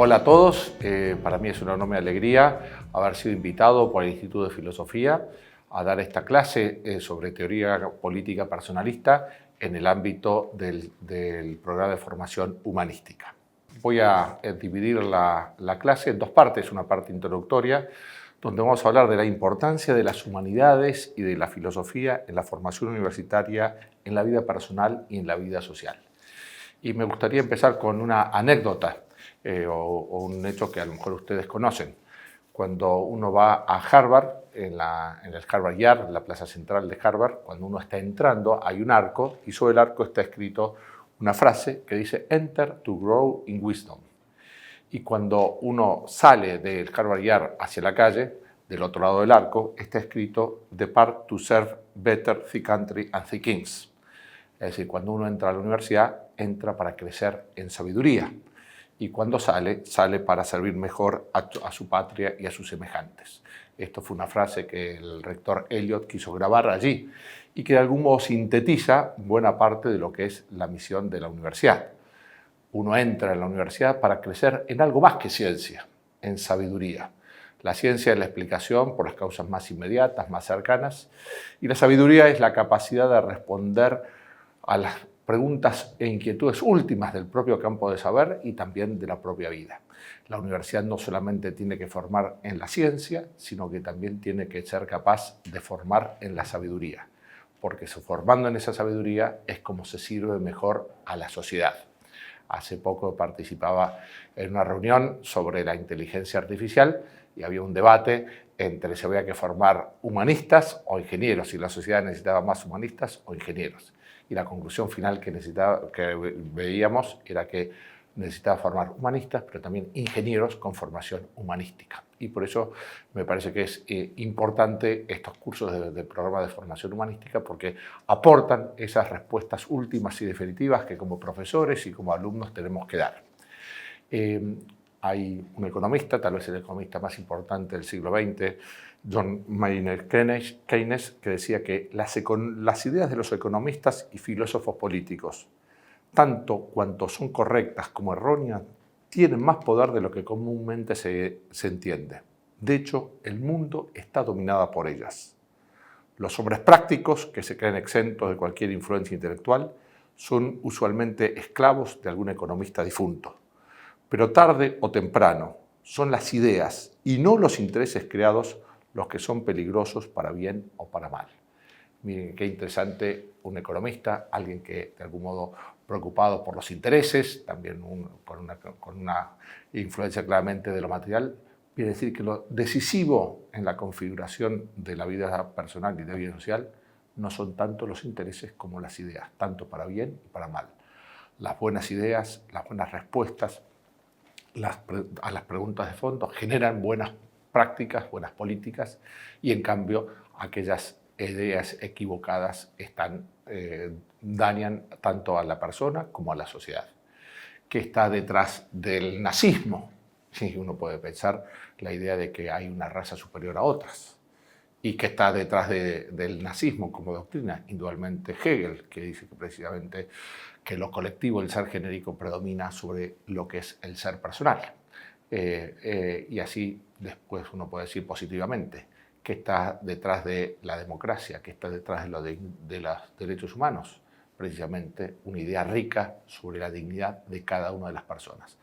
Hola a todos, para mí es una enorme alegría haber sido invitado por el Instituto de Filosofía a dar esta clase sobre teoría política personalista en el ámbito del programa de formación humanística. Voy a dividir la clase en dos partes, una parte introductoria, donde vamos a hablar de la importancia de las humanidades y de la filosofía en la formación universitaria, en la vida personal y en la vida social. Y me gustaría empezar con una anécdota o un hecho que a lo mejor ustedes conocen. Cuando uno va a Harvard, en el Harvard Yard, la plaza central de Harvard, cuando uno está entrando hay un arco y sobre el arco está escrito una frase que dice "Enter to grow in wisdom". Y cuando uno sale del Harvard Yard hacia la calle, del otro lado del arco, está escrito "Depart to serve better the country and the kings". Es decir, cuando uno entra a la universidad, entra para crecer en sabiduría. Y cuando sale, sale para servir mejor a su patria y a sus semejantes. Esto fue una frase que el rector Eliot quiso grabar allí y que de algún modo sintetiza buena parte de lo que es la misión de la universidad. Uno entra en la universidad para crecer en algo más que ciencia, en sabiduría. La ciencia es la explicación por las causas más inmediatas, más cercanas, y la sabiduría es la capacidad de responder a las preguntas e inquietudes últimas del propio campo de saber y también de la propia vida. La universidad no solamente tiene que formar en la ciencia, sino que también tiene que ser capaz de formar en la sabiduría, porque formando en esa sabiduría es como se sirve mejor a la sociedad. Hace poco participaba en una reunión sobre la inteligencia artificial y había un debate entre si había que formar humanistas o ingenieros, si la sociedad necesitaba más humanistas o ingenieros. Y la conclusión final que veíamos era que necesitaba formar humanistas, pero también ingenieros con formación humanística. Y por eso me parece que es importante estos cursos del programa de formación humanística, porque aportan esas respuestas últimas y definitivas que como profesores y como alumnos tenemos que dar. Hay un economista, tal vez el economista más importante del siglo XX, John Maynard Keynes, que decía que las ideas de los economistas y filósofos políticos, tanto cuanto son correctas como erróneas, tienen más poder de lo que comúnmente se entiende. De hecho, el mundo está dominado por ellas. Los hombres prácticos, que se creen exentos de cualquier influencia intelectual, son usualmente esclavos de algún economista difunto. Pero tarde o temprano son las ideas y no los intereses creados los que son peligrosos para bien o para mal. Miren qué interesante, un economista, alguien que de algún modo preocupado por los intereses, también con una influencia claramente de lo material, quiere decir que lo decisivo en la configuración de la vida personal y de la vida social no son tanto los intereses como las ideas, tanto para bien y para mal. Las buenas ideas, las buenas respuestas a las preguntas de fondo generan buenas prácticas, buenas políticas, y en cambio aquellas ideas equivocadas dañan tanto a la persona como a la sociedad. ¿Qué está detrás del nazismo? Sí, uno puede pensar la idea de que hay una raza superior a otras. ¿Y qué está detrás del nazismo como doctrina? Indudablemente Hegel, que dice que precisamente que lo colectivo, el ser genérico, predomina sobre lo que es el ser personal. Y así después uno puede decir positivamente qué está detrás de la democracia, qué está detrás de los derechos humanos. Precisamente una idea rica sobre la dignidad de cada una de las personas.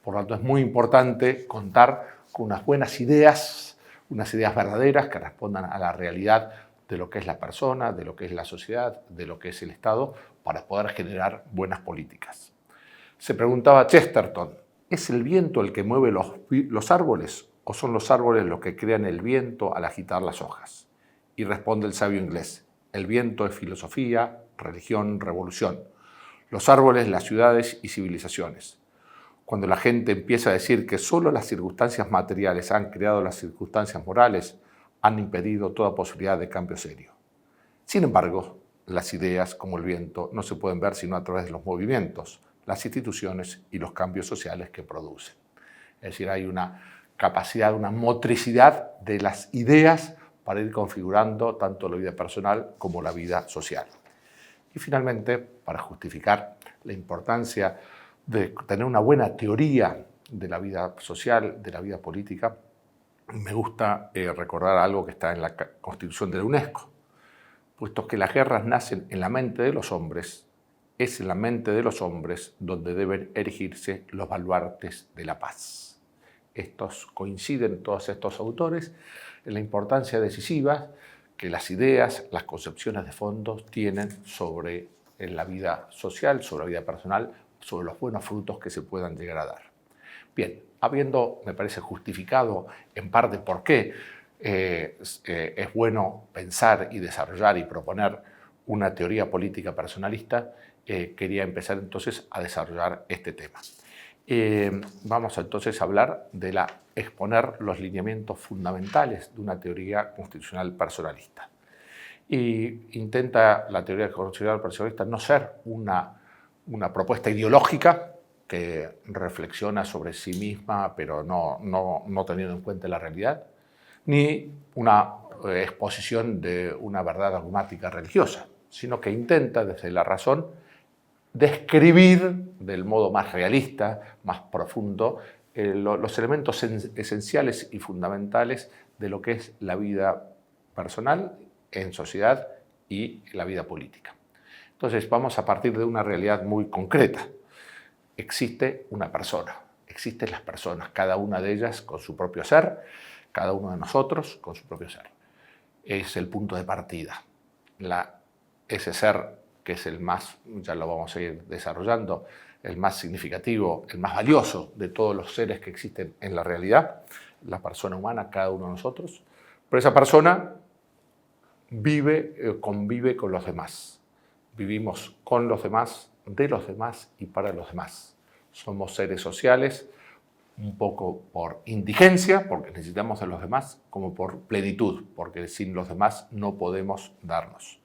Por lo tanto, es muy importante contar con unas buenas ideas, unas ideas verdaderas que respondan a la realidad de lo que es la persona, de lo que es la sociedad, de lo que es el Estado, para poder generar buenas políticas. Se preguntaba Chesterton, ¿es el viento el que mueve los árboles o son los árboles los que crean el viento al agitar las hojas? Y responde el sabio inglés, el viento es filosofía, religión, revolución. Los árboles, las ciudades y civilizaciones. Cuando la gente empieza a decir que solo las circunstancias materiales han creado las circunstancias morales, han impedido toda posibilidad de cambio serio. Sin embargo, las ideas, como el viento, no se pueden ver sino a través de los movimientos, las instituciones y los cambios sociales que producen. Es decir, hay una capacidad, una motricidad de las ideas para ir configurando tanto la vida personal como la vida social. Y finalmente, para justificar la importancia de tener una buena teoría de la vida social, de la vida política, me gusta recordar algo que está en la Constitución de la UNESCO. Puesto que las guerras nacen en la mente de los hombres, es en la mente de los hombres donde deben erigirse los baluartes de la paz. Coinciden todos estos autores en la importancia decisiva que las ideas, las concepciones de fondo tienen sobre la vida social, sobre la vida personal, sobre los buenos frutos que se puedan llegar a dar. Bien, habiendo, me parece, justificado en parte por qué es bueno pensar y desarrollar y proponer una teoría política personalista, quería empezar entonces a desarrollar este tema. Vamos entonces a hablar de exponer los lineamientos fundamentales de una teoría constitucional personalista. Y intenta la teoría constitucional personalista no ser una propuesta ideológica que reflexiona sobre sí misma, pero no teniendo en cuenta la realidad, ni una exposición de una verdad dogmática religiosa, sino que intenta desde la razón describir del modo más realista, más profundo, los elementos esenciales y fundamentales de lo que es la vida personal en sociedad y la vida política. Entonces vamos a partir de una realidad muy concreta. Existe una persona, existen las personas, cada una de ellas con su propio ser, cada uno de nosotros con su propio ser. Es el punto de partida. Ese ser que es el más, ya lo vamos a ir desarrollando, el más significativo, el más valioso de todos los seres que existen en la realidad, la persona humana, cada uno de nosotros. Pero esa persona convive con los demás. Vivimos con los demás, de los demás y para los demás. Somos seres sociales, un poco por indigencia, porque necesitamos de los demás, como por plenitud, porque sin los demás no podemos darnos.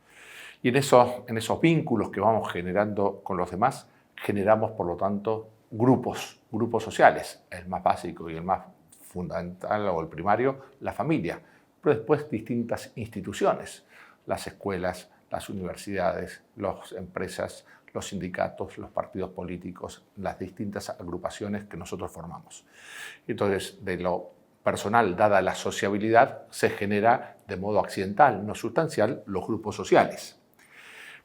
Y en esos vínculos que vamos generando con los demás, generamos, por lo tanto, grupos sociales. El más básico y el más fundamental o el primario, la familia. Pero después distintas instituciones, las escuelas, las universidades, las empresas, los sindicatos, los partidos políticos, las distintas agrupaciones que nosotros formamos. Entonces, de lo personal, dada la sociabilidad, se genera de modo accidental, no sustancial, los grupos sociales.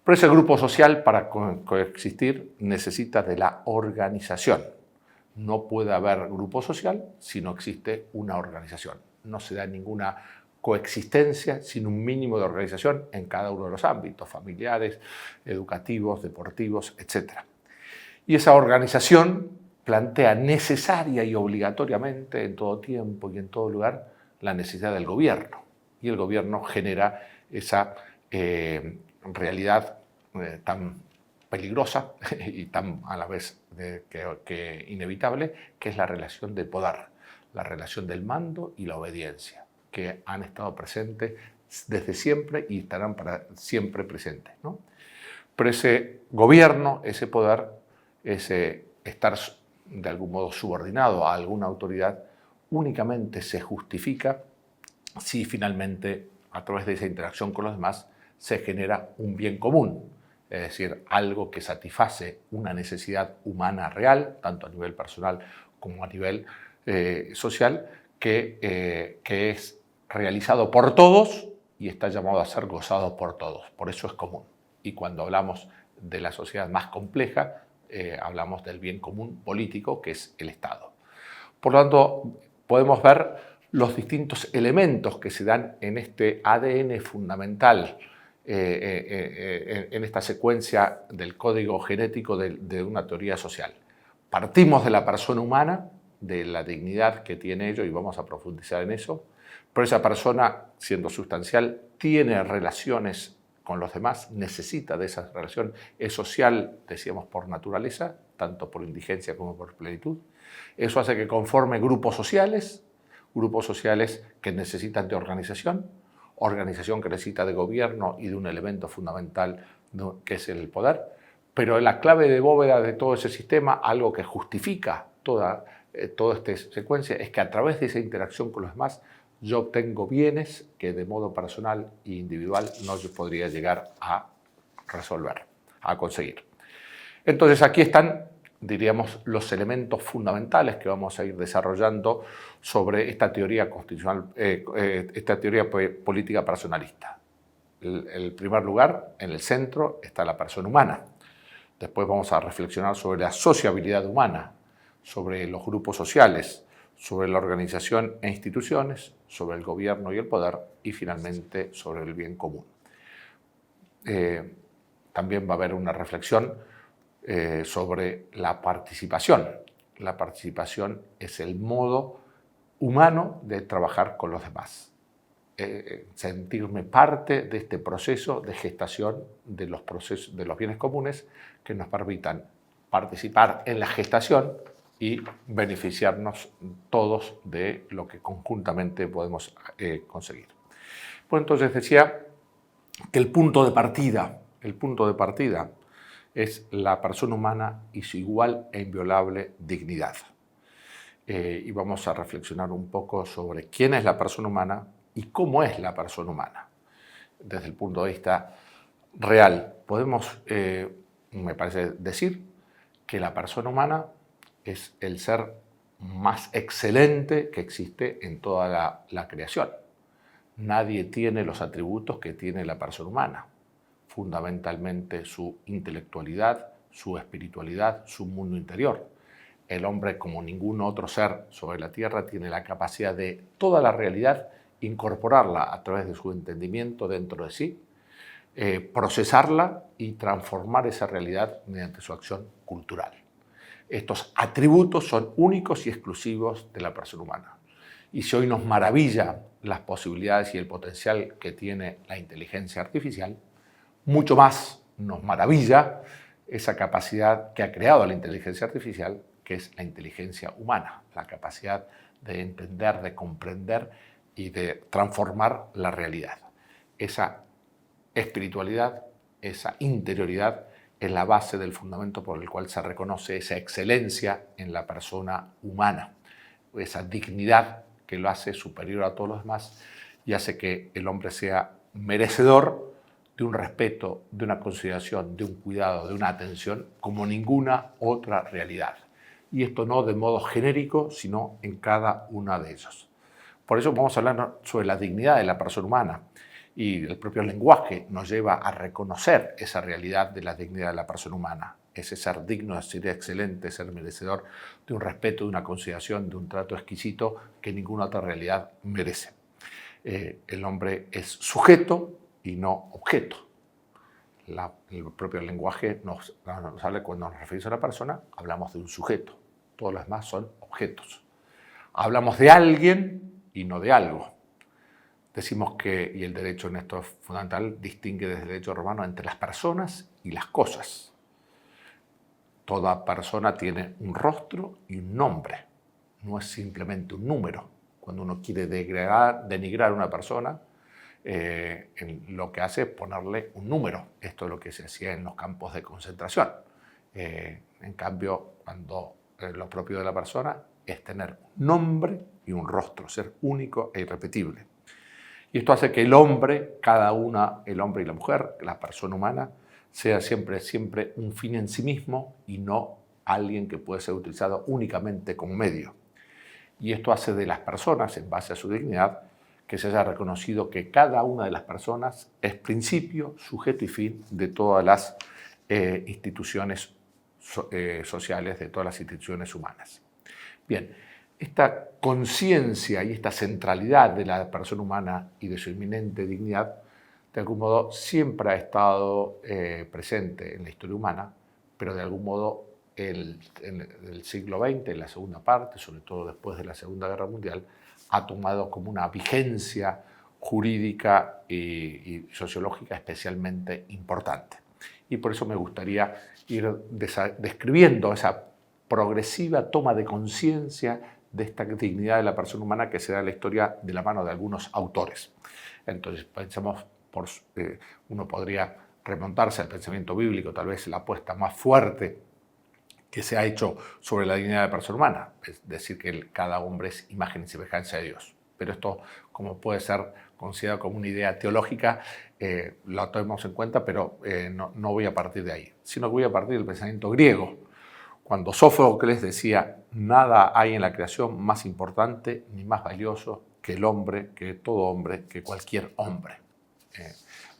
Pero ese grupo social, para coexistir, necesita de la organización. No puede haber grupo social si no existe una organización. No se da ninguna coexistencia sin un mínimo de organización en cada uno de los ámbitos, familiares, educativos, deportivos, etc. Y esa organización plantea necesaria y obligatoriamente en todo tiempo y en todo lugar la necesidad del gobierno. Y el gobierno genera esa realidad tan peligrosa y tan a la vez que inevitable, que es la relación de poder, la relación del mando y la obediencia, que han estado presentes desde siempre y estarán para siempre presentes, ¿no? Pero ese gobierno, ese poder, ese estar de algún modo subordinado a alguna autoridad, únicamente se justifica si finalmente, a través de esa interacción con los demás, se genera un bien común, es decir, algo que satisface una necesidad humana real, tanto a nivel personal como a nivel social, que es realizado por todos y está llamado a ser gozado por todos. Por eso es común. Y cuando hablamos de la sociedad más compleja, hablamos del bien común político, que es el Estado. Por lo tanto, podemos ver los distintos elementos que se dan en este ADN fundamental, en esta secuencia del código genético de una teoría social. Partimos de la persona humana, de la dignidad que tiene ello, y vamos a profundizar en eso, pero esa persona, siendo sustancial, tiene relaciones con los demás, necesita de esa relación, es social, decíamos, por naturaleza, tanto por indigencia como por plenitud. Eso hace que conforme grupos sociales que necesitan de organización que necesita de gobierno y de un elemento fundamental que es el poder, pero la clave de bóveda de todo ese sistema, algo que justifica toda esta secuencia, es que a través de esa interacción con los demás yo obtengo bienes que de modo personal e individual no yo podría llegar a resolver, a conseguir. Entonces aquí están diríamos, los elementos fundamentales que vamos a ir desarrollando sobre esta teoría constitucional, esta teoría política personalista. En primer lugar, en el centro está la persona humana. Después vamos a reflexionar sobre la sociabilidad humana, sobre los grupos sociales, sobre la organización e instituciones, sobre el gobierno y el poder y finalmente sobre el bien común. También va a haber una reflexión sobre la participación. La participación es el modo humano de trabajar con los demás. Sentirme parte de este proceso de gestación de los bienes comunes que nos permitan participar en la gestación y beneficiarnos todos de lo que conjuntamente podemos conseguir. Pues entonces decía que el punto de partida es la persona humana y su igual e inviolable dignidad. Y vamos a reflexionar un poco sobre quién es la persona humana y cómo es la persona humana. Desde el punto de vista real, podemos, me parece, decir que la persona humana es el ser más excelente que existe en toda la creación. Nadie tiene los atributos que tiene la persona humana. Fundamentalmente su intelectualidad, su espiritualidad, su mundo interior. El hombre, como ningún otro ser sobre la tierra, tiene la capacidad de toda la realidad incorporarla a través de su entendimiento dentro de sí, procesarla y transformar esa realidad mediante su acción cultural. Estos atributos son únicos y exclusivos de la persona humana. Y si hoy nos maravilla las posibilidades y el potencial que tiene la inteligencia artificial, mucho más nos maravilla esa capacidad que ha creado la inteligencia artificial, que es la inteligencia humana, la capacidad de entender, de comprender y de transformar la realidad. Esa espiritualidad, esa interioridad es la base del fundamento por el cual se reconoce esa excelencia en la persona humana, esa dignidad que lo hace superior a todos los demás y hace que el hombre sea merecedor de un respeto, de una consideración, de un cuidado, de una atención como ninguna otra realidad. Y esto no de modo genérico, sino en cada una de ellos. Por eso vamos a hablar sobre la dignidad de la persona humana y el propio lenguaje nos lleva a reconocer esa realidad de la dignidad de la persona humana, ese ser digno, ser excelente, ser merecedor de un respeto, de una consideración, de un trato exquisito que ninguna otra realidad merece. El hombre es sujeto y no objeto. El propio lenguaje nos habla, cuando nos referimos a una persona, hablamos de un sujeto. Todos los demás son objetos. Hablamos de alguien y no de algo. Decimos que, y el derecho en esto es fundamental, distingue desde el derecho romano entre las personas y las cosas. Toda persona tiene un rostro y un nombre. No es simplemente un número. Cuando uno quiere denigrar a una persona, lo que hace es ponerle un número. Esto es lo que se hacía en los campos de concentración. En cambio, cuando lo propio de la persona es tener un nombre y un rostro, ser único e irrepetible. Y esto hace que el hombre, el hombre y la mujer, la persona humana, sea siempre un fin en sí mismo y no alguien que puede ser utilizado únicamente como medio. Y esto hace de las personas, en base a su dignidad, que se haya reconocido que cada una de las personas es principio, sujeto y fin de todas las instituciones sociales, de todas las instituciones humanas. Bien, esta conciencia y esta centralidad de la persona humana y de su inminente dignidad, de algún modo siempre ha estado presente en la historia humana, pero de algún modo en el siglo XX, en la segunda parte, sobre todo después de la Segunda Guerra Mundial, ha tomado como una vigencia jurídica y sociológica especialmente importante. Y por eso me gustaría ir describiendo esa progresiva toma de conciencia de esta dignidad de la persona humana que se da en la historia de la mano de algunos autores. Entonces, pensamos, uno podría remontarse al pensamiento bíblico, tal vez la apuesta más fuerte que se ha hecho sobre la dignidad de la persona humana, es decir, que cada hombre es imagen y semejanza de Dios. Pero esto, como puede ser considerado como una idea teológica, lo tomemos en cuenta, pero no voy a partir de ahí, sino que voy a partir del pensamiento griego. cuando Sófocles decía: nada hay en la creación más importante ni más valioso que el hombre, que todo hombre, que cualquier hombre.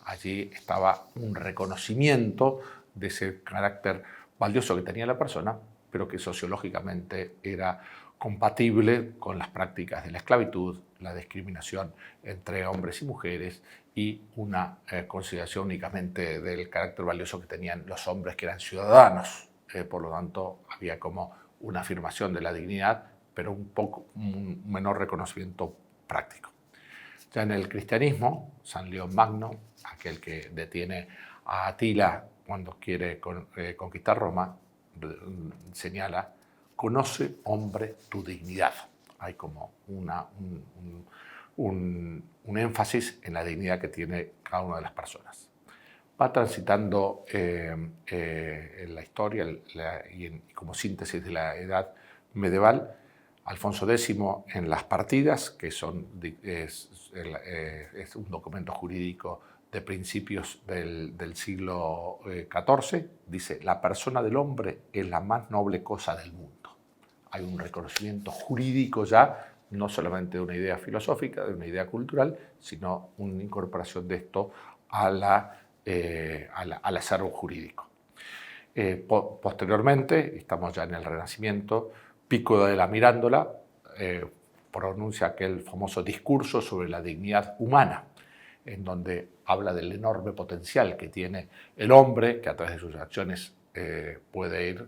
Allí estaba un reconocimiento de ese carácter valioso que tenía la persona, pero que sociológicamente era compatible con las prácticas de la esclavitud, la discriminación entre hombres y mujeres y una consideración únicamente del carácter valioso que tenían los hombres que eran ciudadanos. Por lo tanto, había como una afirmación de la dignidad, pero un menor reconocimiento práctico. Ya en el cristianismo, San León Magno, aquel que detiene a Atila cuando quiere conquistar Roma, señala: conoce, hombre, tu dignidad. Hay como un énfasis en la dignidad que tiene cada una de las personas. Va transitando en la historia y como síntesis de la edad medieval, Alfonso X en las partidas, que es un documento jurídico de principios del siglo XIV, dice: la persona del hombre es la más noble cosa del mundo. Hay un reconocimiento jurídico ya, no solamente de una idea filosófica, de una idea cultural, sino una incorporación de esto al acervo jurídico. Posteriormente, estamos ya en el Renacimiento, Pico de la Mirandola pronuncia aquel famoso discurso sobre la dignidad humana, en donde habla del enorme potencial que tiene el hombre, que a través de sus acciones puede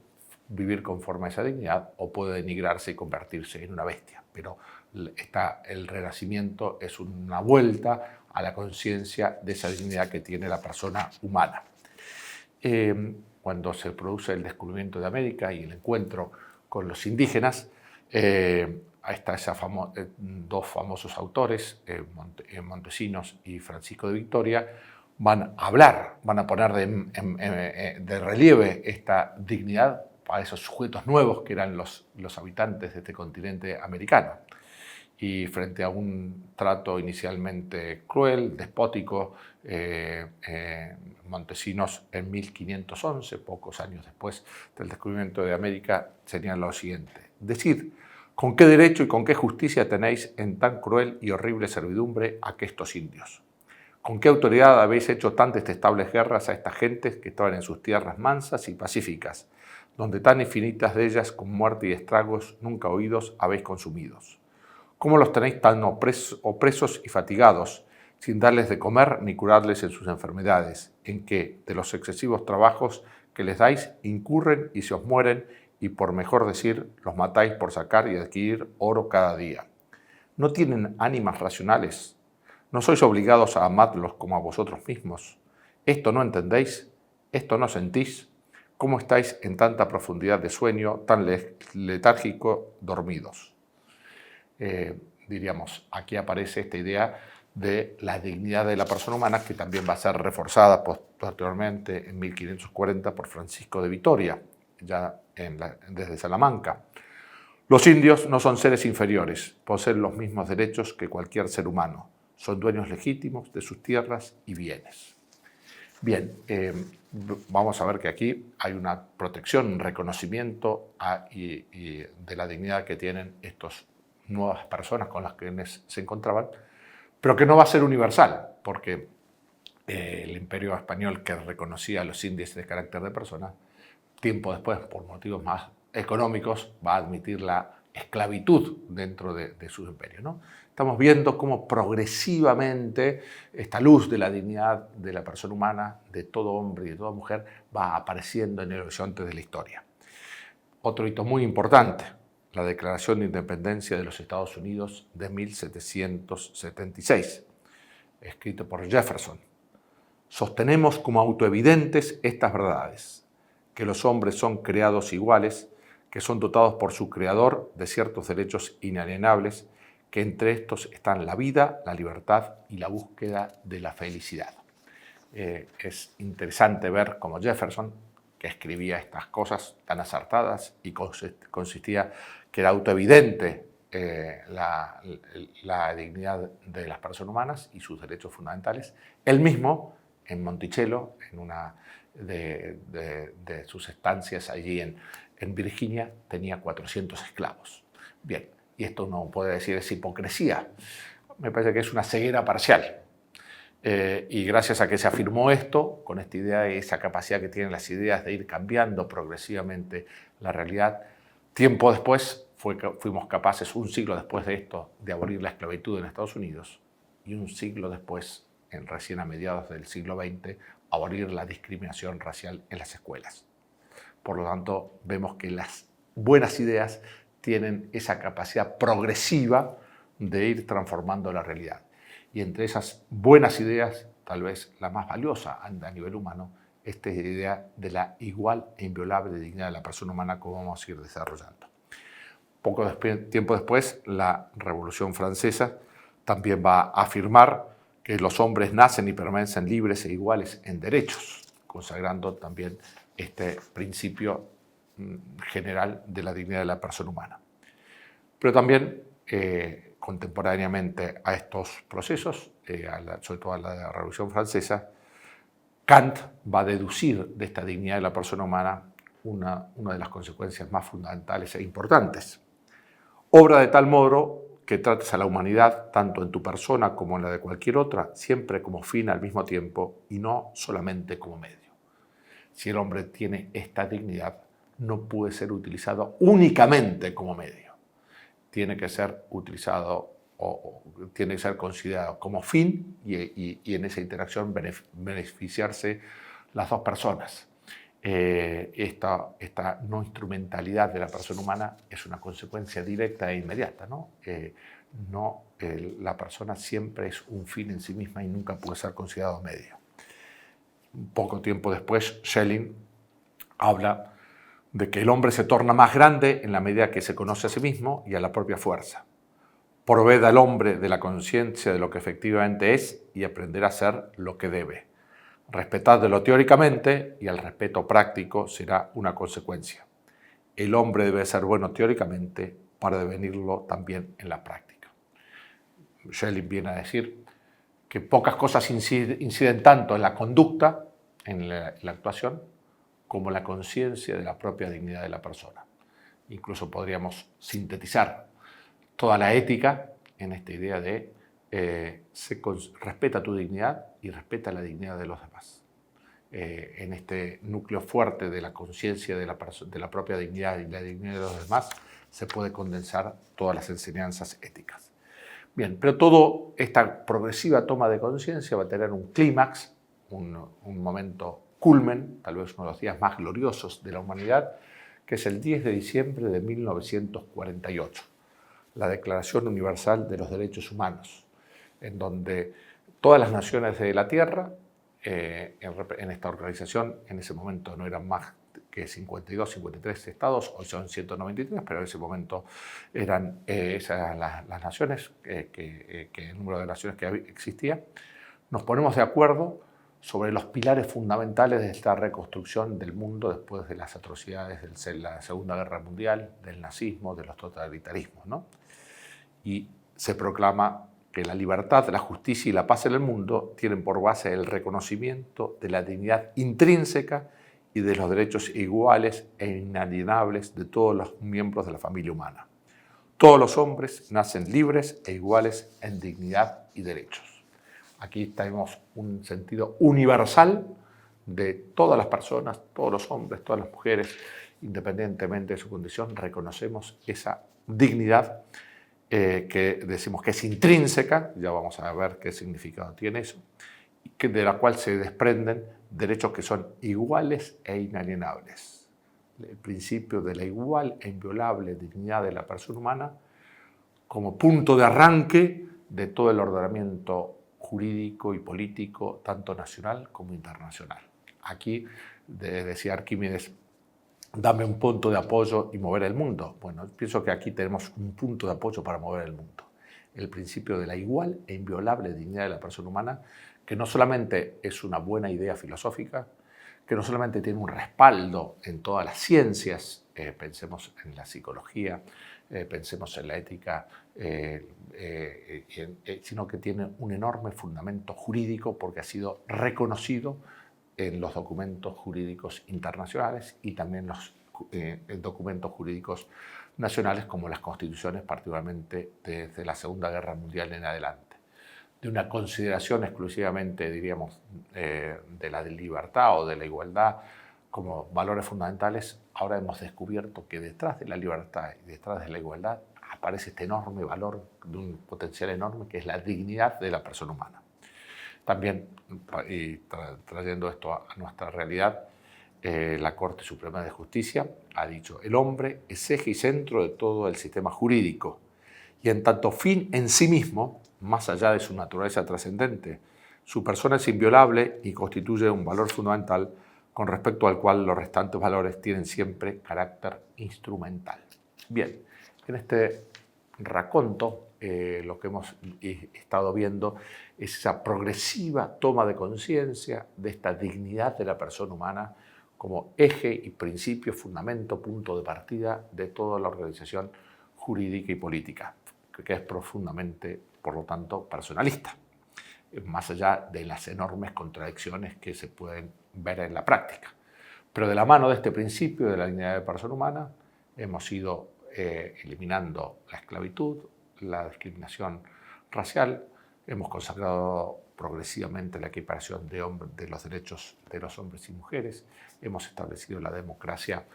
vivir conforme a esa dignidad o puede denigrarse y convertirse en una bestia. Pero el Renacimiento es una vuelta a la conciencia de esa dignidad que tiene la persona humana. Cuando se produce el descubrimiento de América y el encuentro con los indígenas, ahí está dos famosos autores, Montesinos y Francisco de Vitoria, van a hablar, van a poner de relieve esta dignidad para esos sujetos nuevos que eran los habitantes de este continente americano. Y frente a un trato inicialmente cruel, despótico, Montesinos en 1511, pocos años después del descubrimiento de América, señala lo siguiente: decid, ¿con qué derecho y con qué justicia tenéis en tan cruel y horrible servidumbre a aquestos indios? ¿Con qué autoridad habéis hecho tan detestables guerras a estas gentes que estaban en sus tierras mansas y pacíficas, donde tan infinitas de ellas con muerte y estragos nunca oídos habéis consumidos? ¿Cómo los tenéis tan opresos y fatigados, sin darles de comer ni curarles en sus enfermedades, en que, de los excesivos trabajos que les dais, incurren y se os mueren, y por mejor decir, los matáis por sacar y adquirir oro cada día? ¿No tienen ánimas racionales? ¿No sois obligados a amarlos como a vosotros mismos? ¿Esto no entendéis? ¿Esto no sentís? ¿Cómo estáis en tanta profundidad de sueño, tan letárgico, dormidos? Diríamos, aquí aparece esta idea de la dignidad de la persona humana, que también va a ser reforzada posteriormente en 1540 por Francisco de Vitoria, ya desde Salamanca. Los indios no son seres inferiores, poseen los mismos derechos que cualquier ser humano, son dueños legítimos de sus tierras y bienes. Bien, vamos a ver que aquí hay una protección, un reconocimiento de la dignidad que tienen estas nuevas personas con las que se encontraban, pero que no va a ser universal, porque el Imperio Español, que reconocía a los indios de carácter de persona, tiempo después, por motivos más económicos, va a admitir la esclavitud dentro de su imperio, ¿no? Estamos viendo cómo progresivamente esta luz de la dignidad de la persona humana, de todo hombre y de toda mujer, va apareciendo en el horizonte de la historia. Otro hito muy importante, la Declaración de Independencia de los Estados Unidos de 1776, escrito por Jefferson. Sostenemos como autoevidentes estas verdades: que los hombres son creados iguales, que son dotados por su creador de ciertos derechos inalienables, que entre estos están la vida, la libertad y la búsqueda de la felicidad. Es interesante ver cómo Jefferson, que escribía estas cosas tan acertadas y consistía que era autoevidente la dignidad de las personas humanas y sus derechos fundamentales, él mismo, en Monticello, en una de sus estancias allí en Virginia tenía 400 esclavos. Bien, y esto uno puede decir es hipocresía. Me parece que es una ceguera parcial. Y gracias a que se afirmó esto, con esta idea y esa capacidad que tienen las ideas de ir cambiando progresivamente la realidad, tiempo después fuimos capaces, un siglo después de esto, de abolir la esclavitud en Estados Unidos y un siglo después, recién a mediados del siglo XX, abolir la discriminación racial en las escuelas. Por lo tanto, vemos que las buenas ideas tienen esa capacidad progresiva de ir transformando la realidad. Y entre esas buenas ideas, tal vez la más valiosa a nivel humano, esta idea de la igual e inviolable dignidad de la persona humana, como vamos a ir desarrollando. Tiempo después, la Revolución Francesa también va a afirmar que los hombres nacen y permanecen libres e iguales en derechos, consagrando también este principio general de la dignidad de la persona humana. Pero también, contemporáneamente a estos procesos, sobre todo a la Revolución Francesa, Kant va a deducir de esta dignidad de la persona humana una de las consecuencias más fundamentales e importantes. Obra de tal modo que trates a la humanidad, tanto en tu persona como en la de cualquier otra, siempre como fin al mismo tiempo y no solamente como medio. Si el hombre tiene esta dignidad, no puede ser utilizado únicamente como medio. Tiene que ser utilizado o tiene que ser considerado como fin y en esa interacción beneficiarse las dos personas. Esta no instrumentalidad de la persona humana es una consecuencia directa e inmediata, ¿no? La persona siempre es un fin en sí misma y nunca puede ser considerado medio. Poco tiempo después, Schelling habla de que el hombre se torna más grande en la medida que se conoce a sí mismo y a la propia fuerza. Proveda al hombre de la conciencia de lo que efectivamente es y aprenderá a ser lo que debe. Respetadlo teóricamente y el respeto práctico será una consecuencia. El hombre debe ser bueno teóricamente para devenirlo también en la práctica. Schelling viene a decir que pocas cosas inciden tanto en la conducta, en la actuación, como la conciencia de la propia dignidad de la persona. Incluso podríamos sintetizar toda la ética en esta idea de respeta tu dignidad y respeta la dignidad de los demás. En este núcleo fuerte de la conciencia de la propia dignidad y la dignidad de los demás se puede condensar todas las enseñanzas éticas. Bien, pero toda esta progresiva toma de conciencia va a tener un clímax, un momento culmen, tal vez uno de los días más gloriosos de la humanidad, que es el 10 de diciembre de 1948, la Declaración Universal de los Derechos Humanos, en donde todas las naciones de la Tierra, en esta organización, en ese momento no eran más que 52, 53 estados, hoy son 193, pero en ese momento eran esas las naciones, el número de naciones que existía, nos ponemos de acuerdo sobre los pilares fundamentales de esta reconstrucción del mundo después de las atrocidades de la Segunda Guerra Mundial, del nazismo, de los totalitarismos, ¿no? Y se proclama que la libertad, la justicia y la paz en el mundo tienen por base el reconocimiento de la dignidad intrínseca y de los derechos iguales e inalienables de todos los miembros de la familia humana. Todos los hombres nacen libres e iguales en dignidad y derechos. Aquí tenemos un sentido universal de todas las personas, todos los hombres, todas las mujeres, independientemente de su condición, reconocemos esa dignidad que decimos que es intrínseca, ya vamos a ver qué significado tiene eso, y de la cual se desprenden derechos que son iguales e inalienables. El principio de la igual e inviolable dignidad de la persona humana como punto de arranque de todo el ordenamiento jurídico y político, tanto nacional como internacional. Aquí, decía Arquímedes, dame un punto de apoyo y mover el mundo. Bueno, pienso que aquí tenemos un punto de apoyo para mover el mundo. El principio de la igual e inviolable dignidad de la persona humana, que no solamente es una buena idea filosófica, que no solamente tiene un respaldo en todas las ciencias, pensemos en la psicología, pensemos en la ética, sino que tiene un enorme fundamento jurídico porque ha sido reconocido en los documentos jurídicos internacionales y también los en documentos jurídicos nacionales como las constituciones, particularmente desde la Segunda Guerra Mundial en adelante. De una consideración exclusivamente, diríamos, de la libertad o de la igualdad como valores fundamentales, ahora hemos descubierto que detrás de la libertad y detrás de la igualdad aparece este enorme valor de un potencial enorme que es la dignidad de la persona humana. También, y trayendo esto a nuestra realidad, la Corte Suprema de Justicia ha dicho: el hombre es eje y centro de todo el sistema jurídico y en tanto fin en sí mismo, más allá de su naturaleza trascendente, su persona es inviolable y constituye un valor fundamental con respecto al cual los restantes valores tienen siempre carácter instrumental. Bien, en este raconto lo que hemos estado viendo es esa progresiva toma de conciencia de esta dignidad de la persona humana como eje y principio, fundamento, punto de partida de toda la organización jurídica y política, que es profundamente, por lo tanto, personalista, más allá de las enormes contradicciones que se pueden ver en la práctica. Pero de la mano de este principio de la dignidad de la persona humana hemos ido eliminando la esclavitud, la discriminación racial, hemos consagrado progresivamente la equiparación de los derechos de los hombres y mujeres, hemos establecido la democracia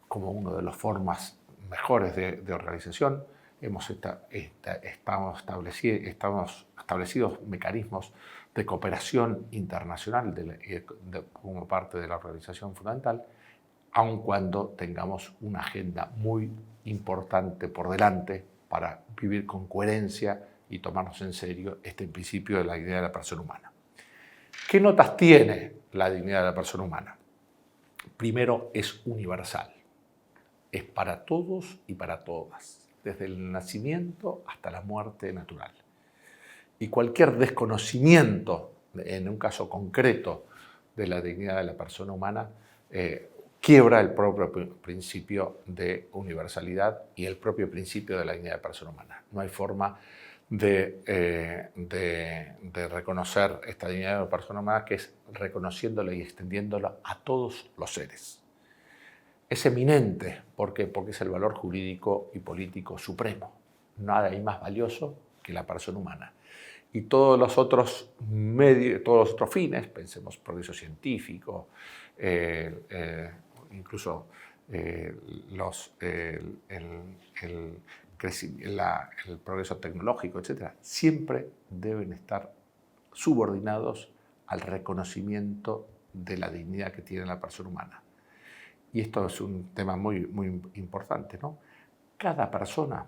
como una de las formas mejores de organización, hemos establecido mecanismos de cooperación internacional como parte de la organización fundamental, aun cuando tengamos una agenda muy importante por delante para vivir con coherencia y tomarnos en serio este principio de la dignidad de la persona humana. ¿Qué notas tiene la dignidad de la persona humana? Primero, es universal. Es para todos y para todas, desde el nacimiento hasta la muerte natural. Y cualquier desconocimiento, en un caso concreto, de la dignidad de la persona humana, quiebra el propio principio de universalidad y el propio principio de la dignidad de la persona humana. No hay forma de reconocer esta dignidad de la persona humana que es reconociéndola y extendiéndola a todos los seres. Es eminente, ¿por qué? Porque es el valor jurídico y político supremo. Nada hay más valioso que la persona humana. Y todos los otros medios, todos los otros fines, pensemos progreso científico, incluso el progreso tecnológico, etc., siempre deben estar subordinados al reconocimiento de la dignidad que tiene la persona humana. Y esto es un tema muy, muy importante, ¿no? Cada persona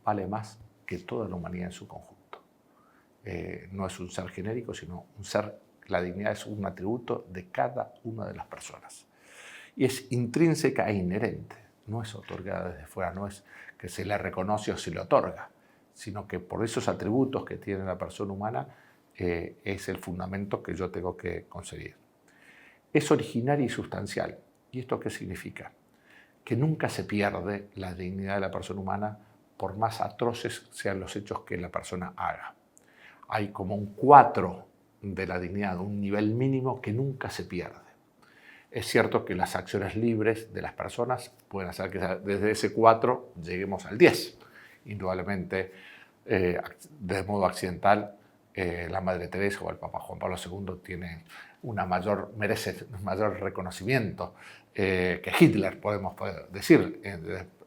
vale más que toda la humanidad en su conjunto. No es un ser genérico, sino un ser. La dignidad es un atributo de cada una de las personas. Y es intrínseca e inherente. No es otorgada desde fuera, no es que se le reconoce o se le otorga, sino que por esos atributos que tiene la persona humana es el fundamento que yo tengo que conseguir. Es originaria y sustancial. ¿Y esto qué significa? Que nunca se pierde la dignidad de la persona humana por más atroces sean los hechos que la persona haga. Hay como un 4 de la dignidad, un nivel mínimo que nunca se pierde. Es cierto que las acciones libres de las personas pueden hacer que desde ese 4 lleguemos al 10. Indudablemente, de modo accidental, la Madre Teresa o el Papa Juan Pablo II tienen merece un mayor reconocimiento que Hitler, podemos decir,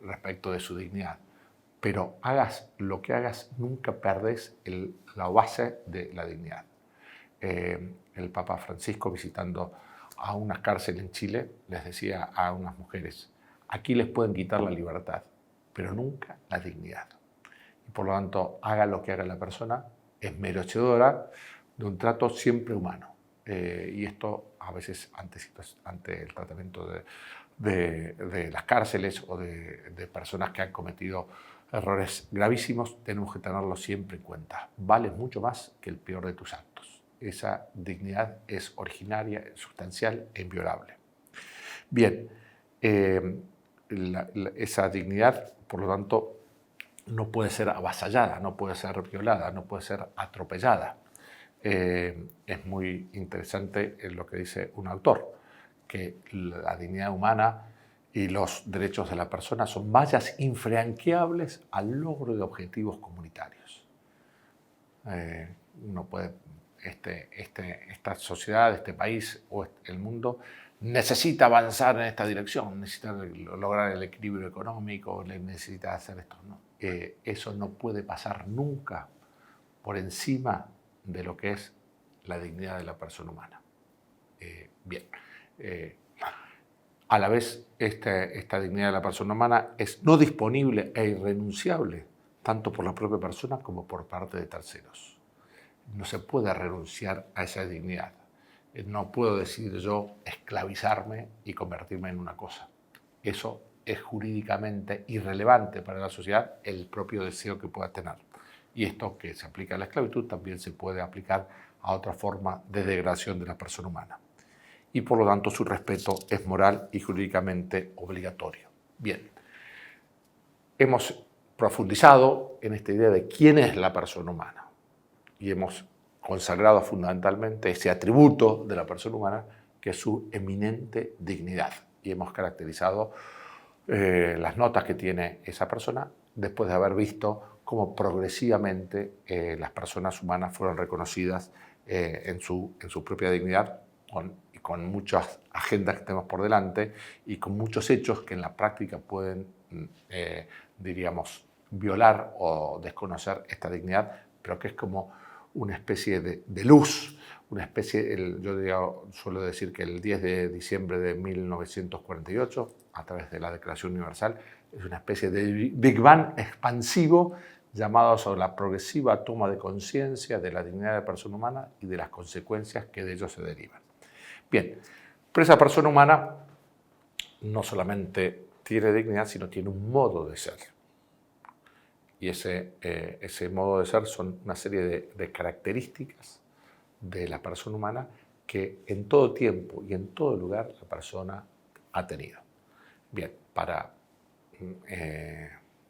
respecto de su dignidad. Pero hagas lo que hagas, nunca perdés la base de la dignidad. El Papa Francisco, visitando a una cárcel en Chile, les decía a unas mujeres: aquí les pueden quitar la libertad, pero nunca la dignidad. Y por lo tanto, haga lo que haga la persona, es merecedora de un trato siempre humano. Y esto a veces ante el tratamiento de las cárceles o de personas que han cometido errores gravísimos, tenemos que tenerlo siempre en cuenta. Vale mucho más que el peor de tus actos. Esa dignidad es originaria, sustancial e inviolable. Bien, esa dignidad, por lo tanto, no puede ser avasallada, no puede ser violada, no puede ser atropellada. Es muy interesante lo que dice un autor, que la dignidad humana y los derechos de la persona son vallas infranqueables al logro de objetivos comunitarios. Uno puede, esta sociedad, este país o el mundo necesita avanzar en esta dirección, necesita lograr el equilibrio económico, necesita hacer esto. ¿No? Eso no puede pasar nunca por encima de lo que es la dignidad de la persona humana. Bien. A la vez, esta dignidad de la persona humana es no disponible e irrenunciable, tanto por la propia persona como por parte de terceros. No se puede renunciar a esa dignidad. No puedo decidir yo esclavizarme y convertirme en una cosa. Eso es jurídicamente irrelevante para la sociedad, el propio deseo que pueda tener. Y esto que se aplica a la esclavitud también se puede aplicar a otra forma de degradación de la persona humana. Y por lo tanto su respeto es moral y jurídicamente obligatorio. Bien, hemos profundizado en esta idea de quién es la persona humana y hemos consagrado fundamentalmente ese atributo de la persona humana que es su eminente dignidad y hemos caracterizado las notas que tiene esa persona después de haber visto cómo progresivamente las personas humanas fueron reconocidas en su propia dignidad con muchas agendas que tenemos por delante y con muchos hechos que en la práctica pueden, diríamos, violar o desconocer esta dignidad, pero que es como una especie de luz, una especie, suelo decir que el 10 de diciembre de 1948, a través de la Declaración Universal, es una especie de Big Bang expansivo llamado sobre la progresiva toma de conciencia de la dignidad de la persona humana y de las consecuencias que de ello se derivan. Bien, pero esa persona humana no solamente tiene dignidad, sino tiene un modo de ser. Y ese modo de ser son una serie de características de la persona humana que en todo tiempo y en todo lugar la persona ha tenido. Bien, para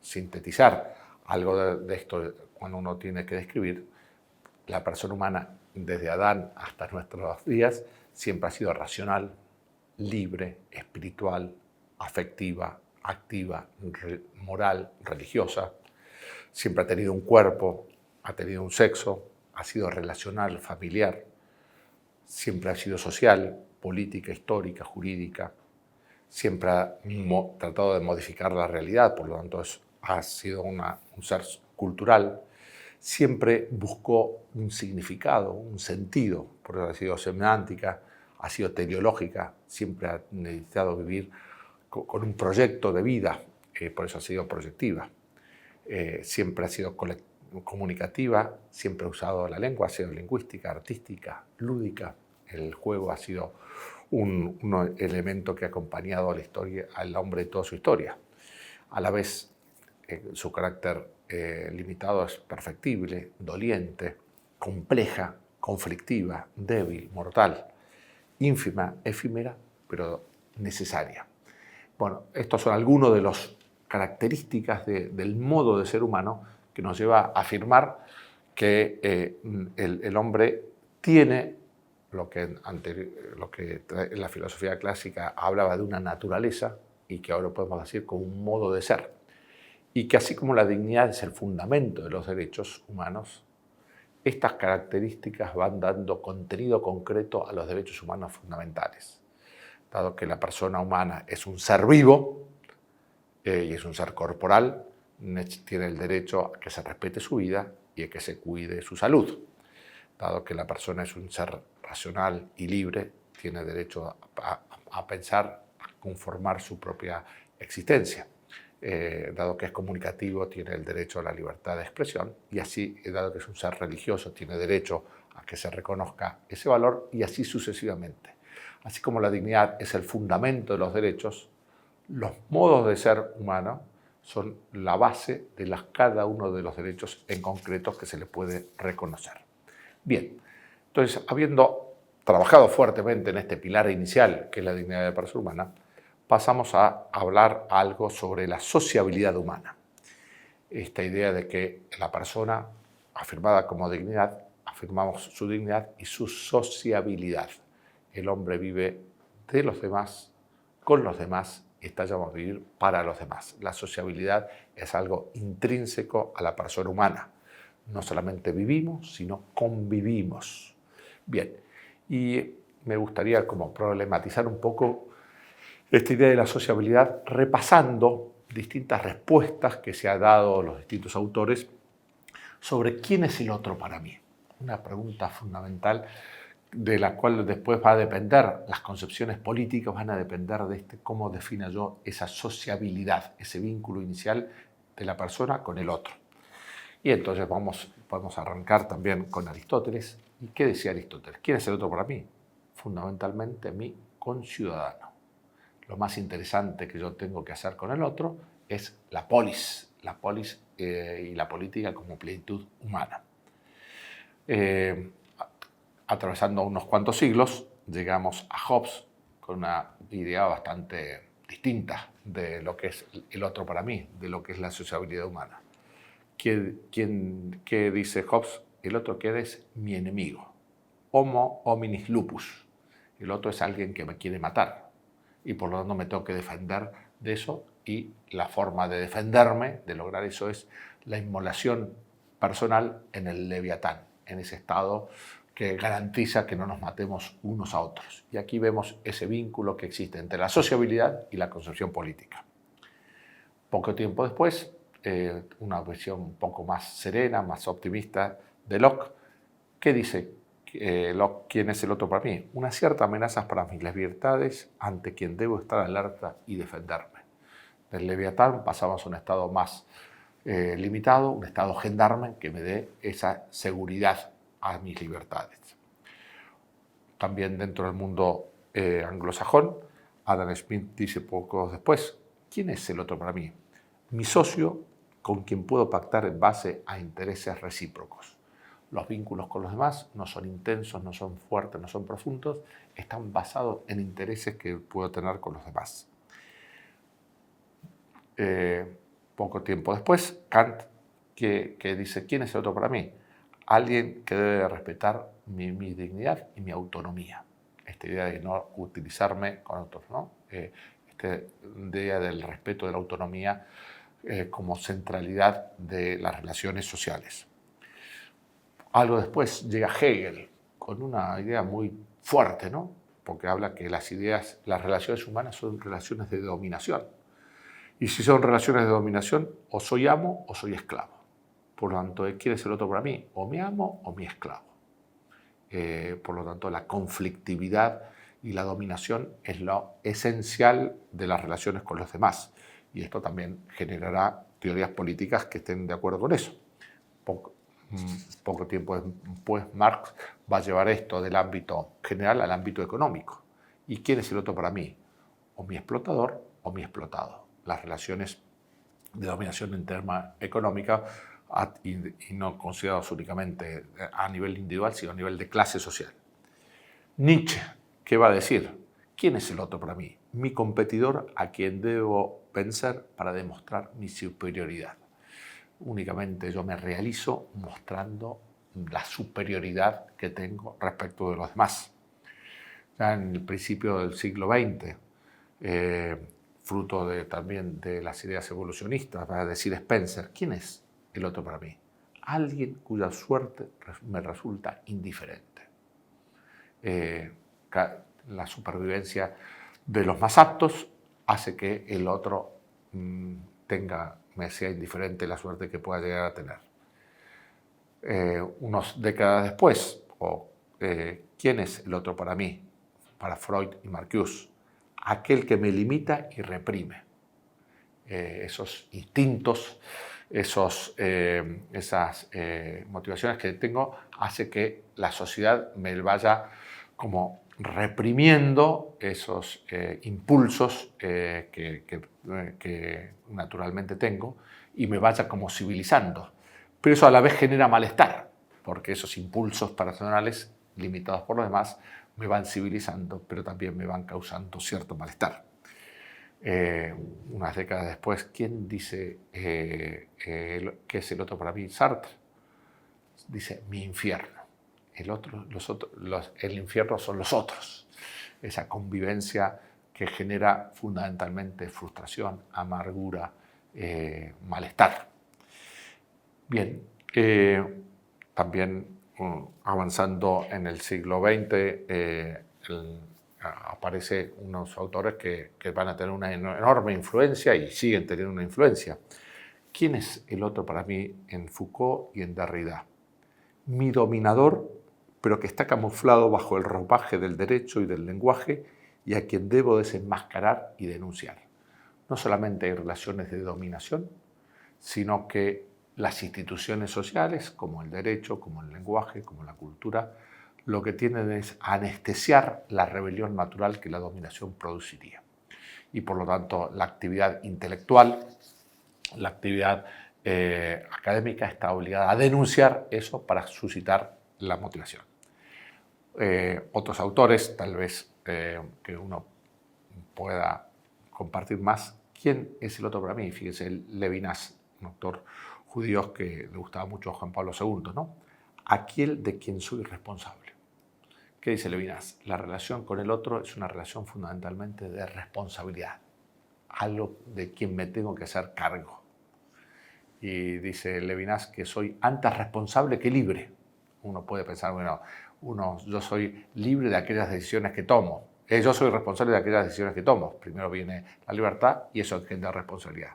sintetizar algo de esto cuando uno tiene que describir, la persona humana desde Adán hasta nuestros días siempre ha sido racional, libre, espiritual, afectiva, activa, moral, religiosa. Siempre ha tenido un cuerpo, ha tenido un sexo, ha sido relacional, familiar. Siempre ha sido social, política, histórica, jurídica. Siempre ha tratado de modificar la realidad, por lo tanto ha sido un ser cultural. Siempre buscó un significado, un sentido, por eso ha sido semántica, ha sido teleológica, siempre ha necesitado vivir con un proyecto de vida, por eso ha sido proyectiva. Siempre ha sido comunicativa, siempre ha usado la lengua, ha sido lingüística, artística, lúdica. El juego ha sido un elemento que ha acompañado a la historia, al hombre de toda su historia. A la vez, su carácter limitado es perfectible, doliente, compleja, conflictiva, débil, mortal, ínfima, efímera, pero necesaria. Bueno, estos son algunos de las características del modo de ser humano que nos lleva a afirmar que el hombre tiene lo que en la filosofía clásica hablaba de una naturaleza y que ahora podemos decir como un modo de ser. Y que así como la dignidad es el fundamento de los derechos humanos, estas características van dando contenido concreto a los derechos humanos fundamentales. Dado que la persona humana es un ser vivo y es un ser corporal, tiene el derecho a que se respete su vida y a que se cuide su salud. Dado que la persona es un ser racional y libre, tiene derecho a pensar, a conformar su propia existencia. Dado que es comunicativo, tiene el derecho a la libertad de expresión y así, dado que es un ser religioso, tiene derecho a que se reconozca ese valor y así sucesivamente. Así como la dignidad es el fundamento de los derechos, los modos de ser humano son la base de cada uno de los derechos en concreto que se le puede reconocer. Bien, entonces, habiendo trabajado fuertemente en este pilar inicial, que es la dignidad de la persona humana, pasamos a hablar algo sobre la sociabilidad humana. Esta idea de que la persona, afirmada como dignidad, afirmamos su dignidad y su sociabilidad. El hombre vive de los demás, con los demás, y está llamado a vivir para los demás. La sociabilidad es algo intrínseco a la persona humana. No solamente vivimos, sino convivimos. Bien, y me gustaría como problematizar un poco esta idea de la sociabilidad repasando distintas respuestas que se han dado los distintos autores sobre quién es el otro para mí. Una pregunta fundamental de la cual después va a depender, las concepciones políticas van a depender de cómo defina yo esa sociabilidad, ese vínculo inicial de la persona con el otro. Y entonces podemos arrancar también con Aristóteles. ¿Y qué decía Aristóteles? ¿Quién es el otro para mí? Fundamentalmente mi conciudadano. Lo más interesante que yo tengo que hacer con el otro es la polis y la política como plenitud humana. Atravesando unos cuantos siglos, llegamos a Hobbes con una idea bastante distinta de lo que es el otro para mí, de lo que es la sociabilidad humana. ¿Qué dice Hobbes? El otro que es mi enemigo. Homo hominis lupus. El otro es alguien que me quiere matar y por lo tanto me tengo que defender de eso, y la forma de defenderme, de lograr eso, es la inmolación personal en el leviatán, en ese estado que garantiza que no nos matemos unos a otros. Y aquí vemos ese vínculo que existe entre la sociabilidad y la concepción política. Poco tiempo después, una visión un poco más serena, más optimista de Locke, que dice Locke, ¿quién es el otro para mí? Una cierta amenaza para mis libertades ante quien debo estar alerta y defenderme. Del leviatán pasamos a un estado más limitado, un estado gendarme que me dé esa seguridad a mis libertades. También dentro del mundo anglosajón, Adam Smith dice poco después, ¿quién es el otro para mí? Mi socio con quien puedo pactar en base a intereses recíprocos. Los vínculos con los demás no son intensos, no son fuertes, no son profundos, están basados en intereses que puedo tener con los demás. Poco tiempo después, Kant que dice, ¿quién es el otro para mí? Alguien que debe respetar mi dignidad y mi autonomía. Esta idea de no utilizarme con otros, ¿no? Esta idea del respeto de la autonomía como centralidad de las relaciones sociales. Algo después llega Hegel con una idea muy fuerte, ¿no? Porque habla que las relaciones humanas son relaciones de dominación. Y si son relaciones de dominación, o soy amo o soy esclavo. Por lo tanto, ¿quién es el otro para mí? O mi amo o mi esclavo. Por lo tanto, la conflictividad y la dominación es lo esencial de las relaciones con los demás. Y esto también generará teorías políticas que estén de acuerdo con eso. Poco tiempo después, Marx va a llevar esto del ámbito general al ámbito económico. ¿Y quién es el otro para mí? O mi explotador o mi explotado. Las relaciones de dominación en tema económica y no considerados únicamente a nivel individual, sino a nivel de clase social. Nietzsche, ¿qué va a decir? ¿Quién es el otro para mí? Mi competidor a quien debo vencer para demostrar mi superioridad. Únicamente yo me realizo mostrando la superioridad que tengo respecto de los demás. Ya en el principio del siglo XX, fruto también de las ideas evolucionistas, va a decir Spencer, ¿quién es el otro para mí? Alguien cuya suerte me resulta indiferente. La supervivencia de los más aptos hace que el otro me sea indiferente la suerte que pueda llegar a tener. Unas décadas después, ¿quién es el otro para mí? Para Freud y Marcuse, aquel que me limita y reprime. Esos instintos, esas motivaciones que tengo, hace que la sociedad me vaya como reprimiendo esos impulsos que naturalmente tengo y me vaya como civilizando. Pero eso a la vez genera malestar, porque esos impulsos personales limitados por los demás me van civilizando, pero también me van causando cierto malestar. Unas décadas después, ¿quién dice qué es el otro para mí? Sartre dice mi infierno. El infierno son los otros. esa convivencia que genera fundamentalmente frustración, amargura, malestar. Bien, también avanzando en el siglo XX, aparecen unos autores que van a tener una enorme influencia y siguen teniendo una influencia. ¿Quién es el otro para mí en Foucault y en Derrida? Mi dominador, pero que está camuflado bajo el ropaje del derecho y del lenguaje y a quien debo desenmascarar y denunciar. No solamente hay relaciones de dominación, sino que las instituciones sociales, como el derecho, como el lenguaje, como la cultura, lo que tienen es anestesiar la rebelión natural que la dominación produciría. Y por lo tanto, la actividad intelectual, la actividad académica está obligada a denunciar eso para suscitar la motivación. Otros autores, tal vez que uno pueda compartir más. ¿Quién es el otro para mí? Fíjese, Levinas, un autor judío que le gustaba mucho a Juan Pablo II, ¿no? Aquel de quien soy responsable. ¿Qué dice Levinas? La relación con el otro es una relación fundamentalmente de responsabilidad, algo de quien me tengo que hacer cargo. Y dice Levinas que soy antes responsable que libre. Uno puede pensar, bueno, yo soy libre de aquellas decisiones que tomo. Yo soy responsable de aquellas decisiones que tomo. Primero viene la libertad y eso engendra responsabilidad.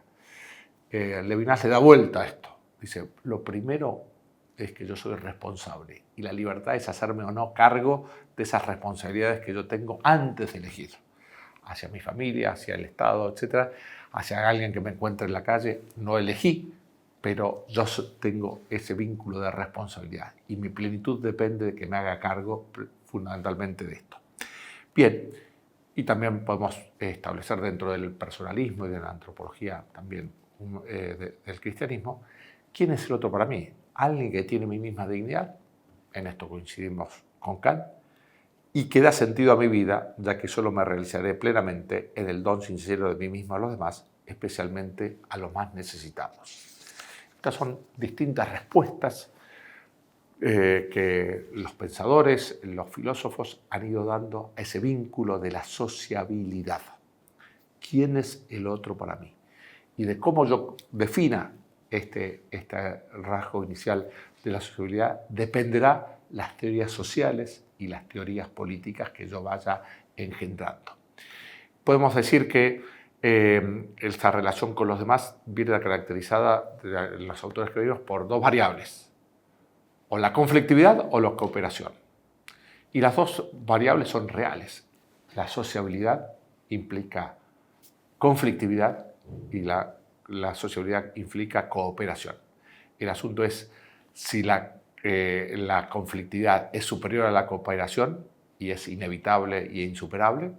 Levinas le da vuelta a esto. Dice, lo primero es que yo soy responsable y la libertad es hacerme o no cargo de esas responsabilidades que yo tengo antes de elegir. Hacia mi familia, hacia el Estado, etc. Hacia alguien que me encuentre en la calle, no elegí, pero yo tengo ese vínculo de responsabilidad y mi plenitud depende de que me haga cargo fundamentalmente de esto. Bien, y también podemos establecer dentro del personalismo y de la antropología también del cristianismo, ¿quién es el otro para mí? Alguien que tiene mi misma dignidad, en esto coincidimos con Kant, y que da sentido a mi vida, ya que solo me realizaré plenamente en el don sincero de mí mismo a los demás, especialmente a los más necesitados. Estas son distintas respuestas que los pensadores, los filósofos han ido dando a ese vínculo de la sociabilidad. ¿Quién es el otro para mí? Y de cómo yo defina este rasgo inicial de la sociabilidad dependerá las teorías sociales y las teorías políticas que yo vaya engendrando. Podemos decir que esta relación con los demás viene caracterizada, los autores que vimos, por dos variables, o la conflictividad o la cooperación. Y las dos variables son reales. La sociabilidad implica conflictividad y la sociabilidad implica cooperación. El asunto es si la conflictividad es superior a la cooperación y es inevitable e insuperable,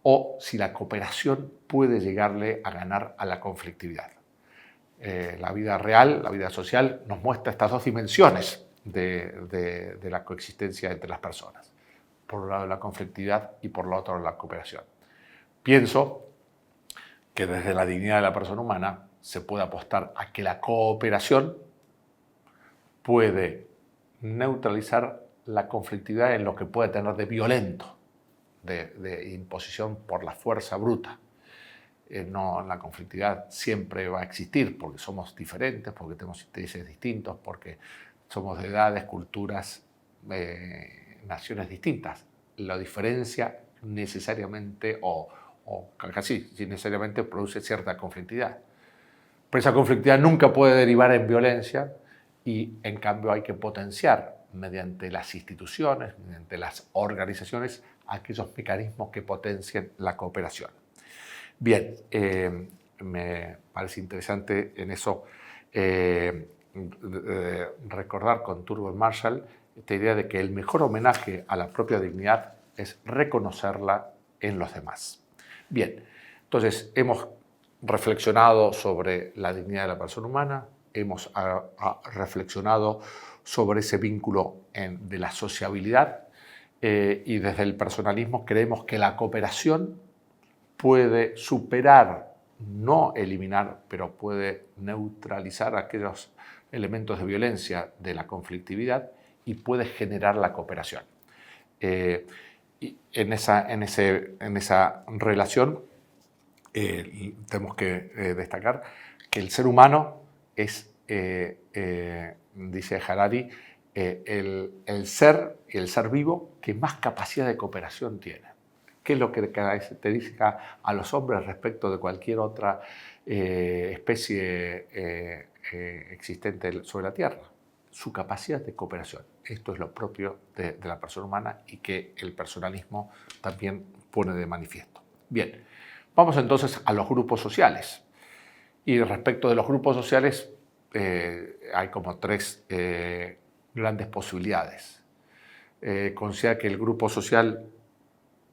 o si la cooperación puede llegarle a ganar a la conflictividad. La vida real, la vida social, nos muestra estas dos dimensiones de la coexistencia entre las personas. Por un lado la conflictividad y por el otro la cooperación. Pienso que desde la dignidad de la persona humana se puede apostar a que la cooperación puede neutralizar la conflictividad en lo que puede tener de violento, de imposición por la fuerza bruta. No, la conflictividad siempre va a existir porque somos diferentes, porque tenemos intereses distintos, porque somos de edades, culturas, naciones distintas. La diferencia necesariamente o casi necesariamente produce cierta conflictividad. Pero esa conflictividad nunca puede derivar en violencia y en cambio hay que potenciar mediante las instituciones, mediante las organizaciones, aquellos mecanismos que potencien la cooperación. Bien, me parece interesante en eso recordar con Thurgood Marshall esta idea de que el mejor homenaje a la propia dignidad es reconocerla en los demás. Bien, entonces hemos reflexionado sobre la dignidad de la persona humana, hemos reflexionado sobre ese vínculo de la sociabilidad y desde el personalismo creemos que la cooperación puede superar, no eliminar, pero puede neutralizar aquellos elementos de violencia de la conflictividad y puede generar la cooperación. Y en esa relación tenemos que destacar que el ser humano es, dice Harari, el ser vivo que más capacidad de cooperación tiene. ¿Qué es lo que caracteriza a los hombres respecto de cualquier otra especie existente sobre la Tierra? Su capacidad de cooperación. Esto es lo propio de la persona humana y que el personalismo también pone de manifiesto. Bien, vamos entonces a los grupos sociales. Y respecto de los grupos sociales hay como tres grandes posibilidades. Considera que el grupo social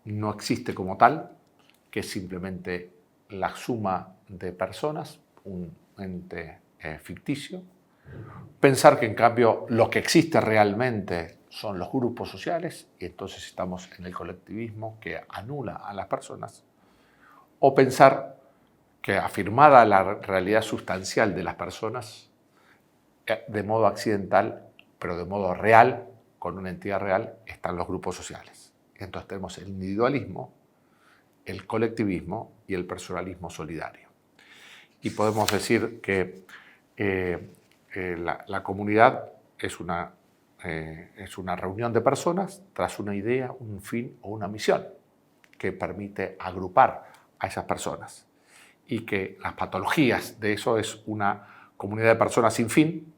no existe como tal, que es simplemente la suma de personas, un ente ficticio. Pensar que en cambio lo que existe realmente son los grupos sociales y entonces estamos en el colectivismo que anula a las personas. O pensar que afirmada la realidad sustancial de las personas, de modo accidental, pero de modo real, con una entidad real, están los grupos sociales. Entonces tenemos el individualismo, el colectivismo y el personalismo solidario. Y podemos decir que la comunidad es una reunión de personas tras una idea, un fin o una misión que permite agrupar a esas personas. Y que las patologías de eso es una comunidad de personas sin fin,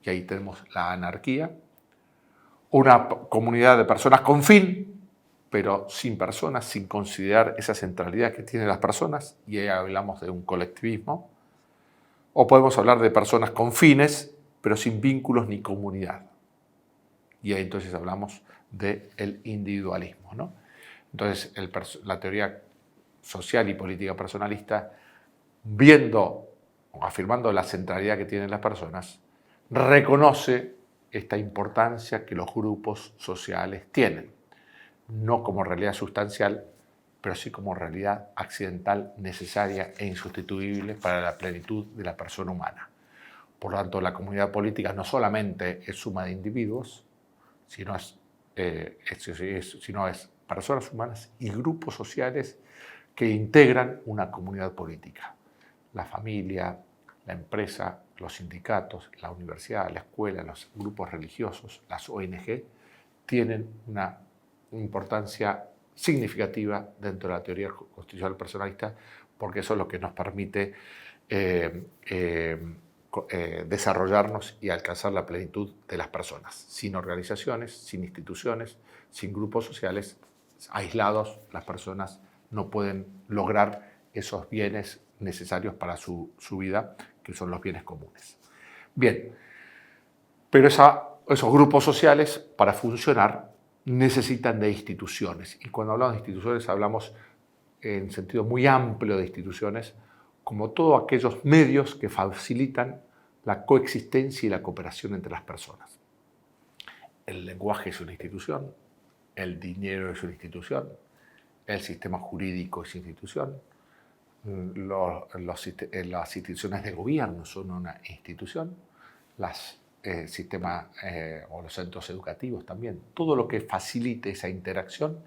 y ahí tenemos la anarquía, una comunidad de personas con fin, pero sin personas, sin considerar esa centralidad que tienen las personas, y ahí hablamos de un colectivismo. O podemos hablar de personas con fines, pero sin vínculos ni comunidad. Y ahí entonces hablamos del individualismo, ¿no? Entonces, la teoría social y política personalista, viendo o afirmando la centralidad que tienen las personas, reconoce esta importancia que los grupos sociales tienen, no como realidad sustancial, pero sí como realidad accidental necesaria e insustituible para la plenitud de la persona humana. Por lo tanto, la comunidad política no solamente es suma de individuos, sino es personas humanas y grupos sociales que integran una comunidad política. La familia, la empresa, los sindicatos, la universidad, la escuela, los grupos religiosos, las ONG, tienen una importancia significativa dentro de la teoría constitucional personalista, porque eso es lo que nos permite desarrollarnos y alcanzar la plenitud de las personas. Sin organizaciones, sin instituciones, sin grupos sociales, aislados, las personas no pueden lograr esos bienes necesarios para su vida, que son los bienes comunes. Bien, pero esos grupos sociales, para funcionar, necesitan de instituciones. Y cuando hablamos de instituciones, hablamos en sentido muy amplio de instituciones, como todos aquellos medios que facilitan la coexistencia y la cooperación entre las personas. El lenguaje es una institución, el dinero es una institución, el sistema jurídico es institución, las instituciones de gobierno son una institución, sistemas o los centros educativos también. Todo lo que facilite esa interacción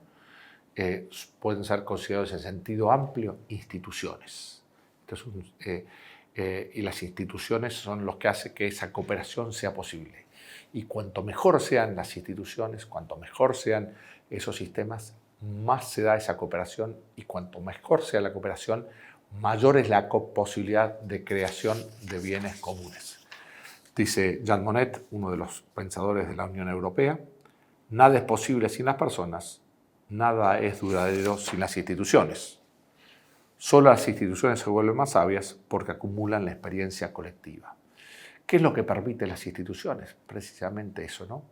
pueden ser considerados en sentido amplio instituciones. Entonces, y las instituciones son los que hacen que esa cooperación sea posible. Y cuanto mejor sean las instituciones, cuanto mejor sean esos sistemas, más se da esa cooperación, y cuanto mejor sea la cooperación, mayor es la posibilidad de creación de bienes comunes. Dice Jean Monnet, uno de los pensadores de la Unión Europea, nada es posible sin las personas, nada es duradero sin las instituciones. Solo las instituciones se vuelven más sabias porque acumulan la experiencia colectiva. ¿Qué es lo que permite las instituciones? Precisamente eso, ¿no?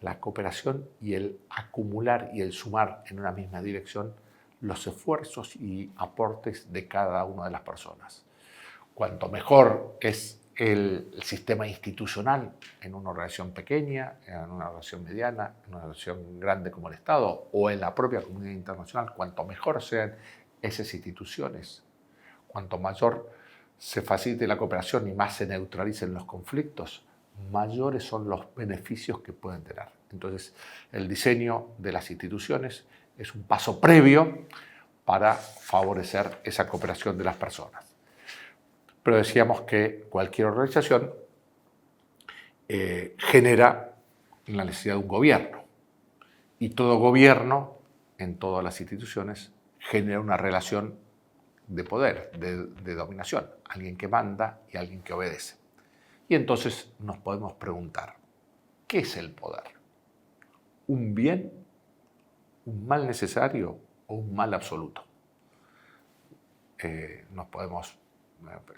La cooperación y el acumular y el sumar en una misma dirección los esfuerzos y aportes de cada una de las personas. Cuanto mejor es el sistema institucional en una organización pequeña, en una organización mediana, en una organización grande como el Estado o en la propia comunidad internacional, cuanto mejor sean esas instituciones, cuanto mayor se facilite la cooperación y más se neutralicen los conflictos, mayores son los beneficios que pueden tener. Entonces, el diseño de las instituciones es un paso previo para favorecer esa cooperación de las personas. Pero decíamos que cualquier organización genera la necesidad de un gobierno. Y todo gobierno, en todas las instituciones, genera una relación de poder, de dominación. Alguien que manda y alguien que obedece. Y entonces nos podemos preguntar, ¿qué es el poder? ¿Un bien, un mal necesario o un mal absoluto?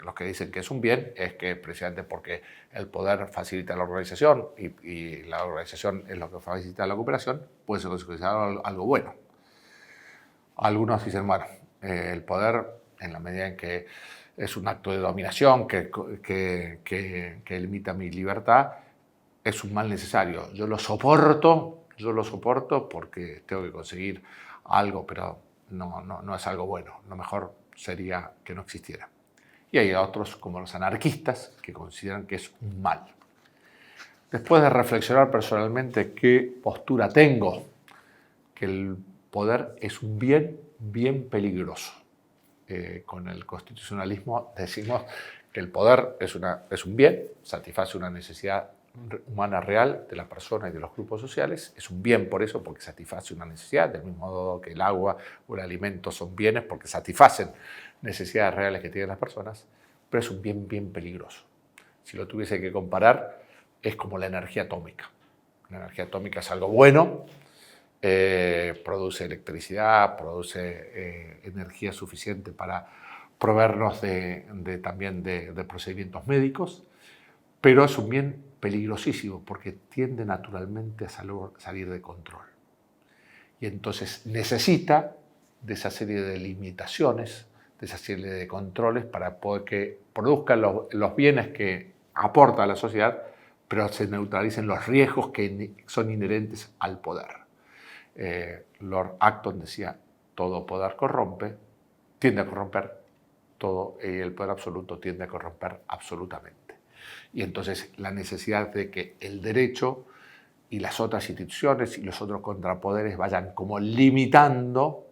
Los que dicen que es un bien es que precisamente porque el poder facilita la organización y la organización es lo que facilita la cooperación, puede ser considerado algo bueno. Algunos dicen, bueno, el poder, en la medida en que es un acto de dominación que limita mi libertad, es un mal necesario. Yo lo soporto porque tengo que conseguir algo, pero no es algo bueno. Lo mejor sería que no existiera. Y hay otros, como los anarquistas, que consideran que es un mal. Después de reflexionar personalmente qué postura tengo, que el poder es un bien peligroso. Con el constitucionalismo decimos que el poder es un bien, satisface una necesidad humana real de la persona y de los grupos sociales. Es un bien por eso, porque satisface una necesidad, del mismo modo que el agua o el alimento son bienes porque satisfacen necesidades reales que tienen las personas, pero es un bien peligroso. Si lo tuviese que comparar, es como la energía atómica. La energía atómica es algo bueno, produce electricidad, produce energía suficiente para proveernos también de procedimientos médicos, pero es un bien peligrosísimo porque tiende naturalmente a salir de control. Y entonces necesita de esa serie de limitaciones, de esa serie de controles para poder que produzcan los bienes que aporta a la sociedad, pero se neutralicen los riesgos que son inherentes al poder. Lord Acton decía, todo poder corrompe, tiende a corromper, todo el poder absoluto tiende a corromper absolutamente. Y entonces la necesidad de que el derecho y las otras instituciones y los otros contrapoderes vayan como limitando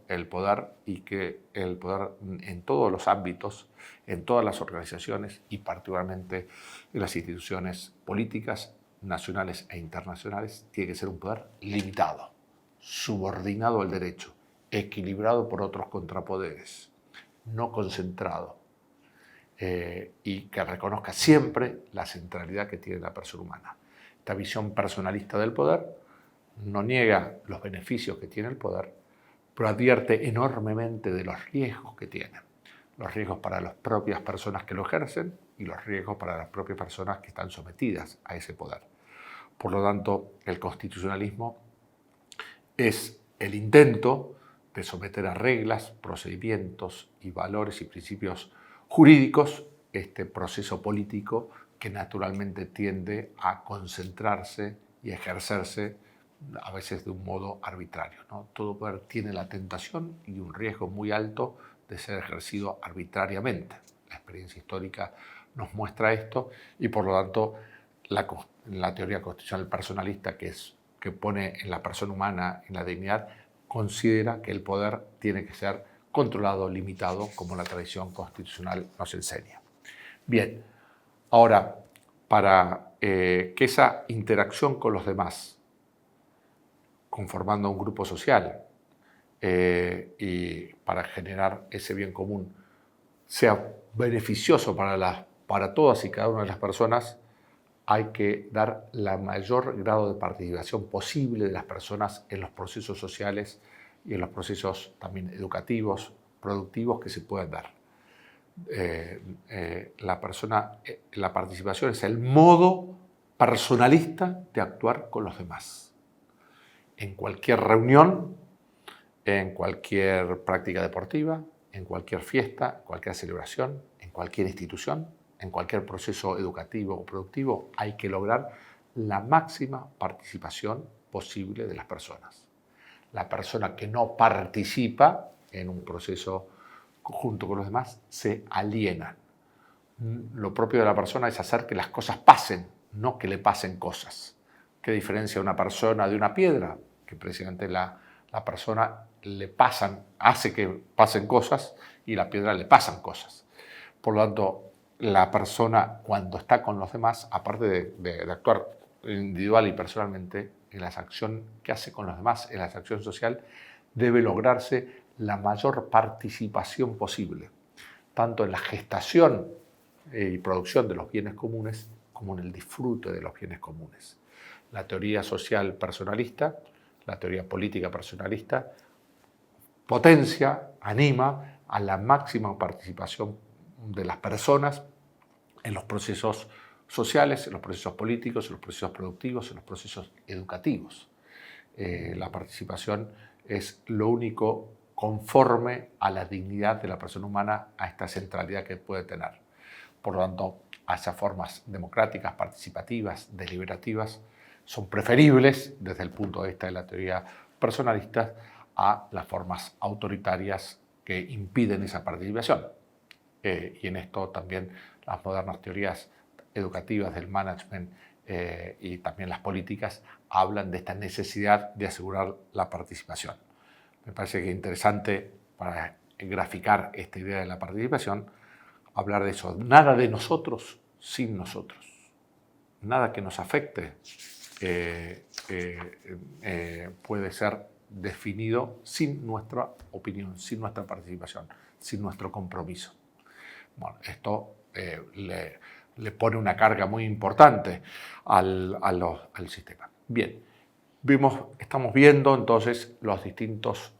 el poder y que el poder en todos los ámbitos, en todas las organizaciones y particularmente en las instituciones políticas, nacionales e internacionales, tiene que ser un poder limitado, subordinado al derecho, equilibrado por otros contrapoderes, no concentrado, y que reconozca siempre la centralidad que tiene la persona humana. Esta visión personalista del poder no niega los beneficios que tiene el poder, pero advierte enormemente de los riesgos que tiene. Los riesgos para las propias personas que lo ejercen y los riesgos para las propias personas que están sometidas a ese poder. Por lo tanto, el constitucionalismo es el intento de someter a reglas, procedimientos y valores y principios jurídicos este proceso político que naturalmente tiende a concentrarse y a ejercerse a veces de un modo arbitrario, ¿no? Todo poder tiene la tentación y un riesgo muy alto de ser ejercido arbitrariamente. La experiencia histórica nos muestra esto y por lo tanto la teoría constitucional personalista que pone en la persona humana, en la dignidad, considera que el poder tiene que ser controlado, limitado, como la tradición constitucional nos enseña. Bien, ahora, para que esa interacción con los demás, conformando un grupo social y para generar ese bien común, sea beneficioso para todas y cada una de las personas, hay que dar la mayor grado de participación posible de las personas en los procesos sociales y en los procesos también educativos, productivos que se puedan dar. La participación es el modo personalista de actuar con los demás. En cualquier reunión, en cualquier práctica deportiva, en cualquier fiesta, cualquier celebración, en cualquier institución, en cualquier proceso educativo o productivo, hay que lograr la máxima participación posible de las personas. La persona que no participa en un proceso junto con los demás se aliena, Lo propio de la persona es hacer que las cosas pasen, no que le pasen cosas. ¿Qué diferencia una persona de una piedra? Que precisamente la persona hace que pasen cosas y la piedra le pasan cosas. Por lo tanto, la persona cuando está con los demás, aparte de actuar individual y personalmente, en la acción que hace con los demás, en la acción social, debe lograrse la mayor participación posible, tanto en la gestación y producción de los bienes comunes como en el disfrute de los bienes comunes. La teoría social personalista, la teoría política personalista, potencia, anima a la máxima participación de las personas en los procesos sociales, en los procesos políticos, en los procesos productivos, en los procesos educativos. La participación es lo único conforme a la dignidad de la persona humana, a esta centralidad que puede tener. Por lo tanto, hacia formas democráticas, participativas, deliberativas, son preferibles desde el punto de vista de la teoría personalista a las formas autoritarias que impiden esa participación. Y en esto también las modernas teorías educativas del management y también las políticas hablan de esta necesidad de asegurar la participación. Me parece que es interesante para graficar esta idea de la participación hablar de eso. Nada de nosotros sin nosotros. Nada que nos afecte puede ser definido sin nuestra opinión, sin nuestra participación, sin nuestro compromiso. Bueno, esto le pone una carga muy importante al sistema. Bien, estamos viendo entonces los distintos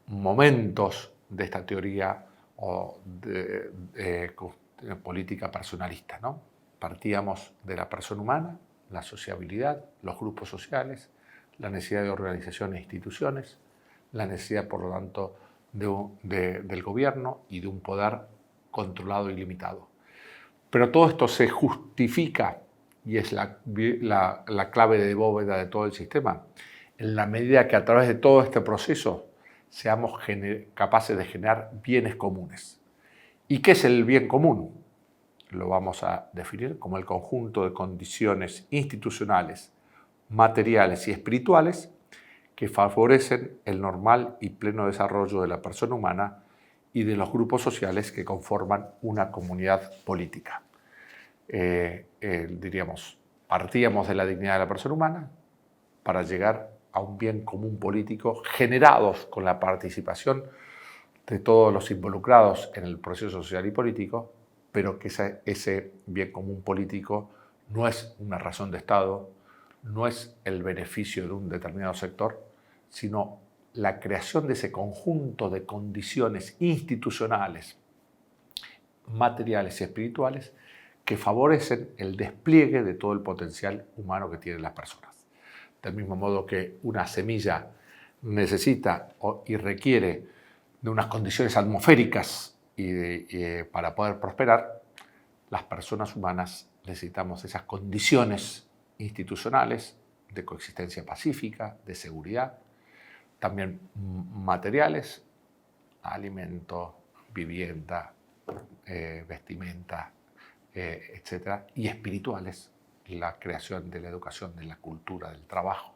momentos de esta teoría o de política personalista, ¿no? Partíamos de la persona humana, la sociabilidad, los grupos sociales, la necesidad de organización e instituciones, la necesidad, por lo tanto, del gobierno y de un poder controlado y limitado. Pero todo esto se justifica, y es la clave de bóveda de todo el sistema, en la medida que a través de todo este proceso seamos capaces de generar bienes comunes. ¿Y qué es el bien común? Lo vamos a definir como el conjunto de condiciones institucionales, materiales y espirituales que favorecen el normal y pleno desarrollo de la persona humana y de los grupos sociales que conforman una comunidad política. Diríamos, partíamos de la dignidad de la persona humana para llegar a un bien común político generados con la participación de todos los involucrados en el proceso social y político, pero que ese bien común político no es una razón de Estado, no es el beneficio de un determinado sector, sino la creación de ese conjunto de condiciones institucionales, materiales y espirituales que favorecen el despliegue de todo el potencial humano que tienen las personas. Del mismo modo que una semilla necesita y requiere de unas condiciones atmosféricas para poder prosperar, las personas humanas necesitamos esas condiciones institucionales de coexistencia pacífica, de seguridad, también materiales, alimento, vivienda, vestimenta, etc. Y espirituales, la creación de la educación, de la cultura, del trabajo,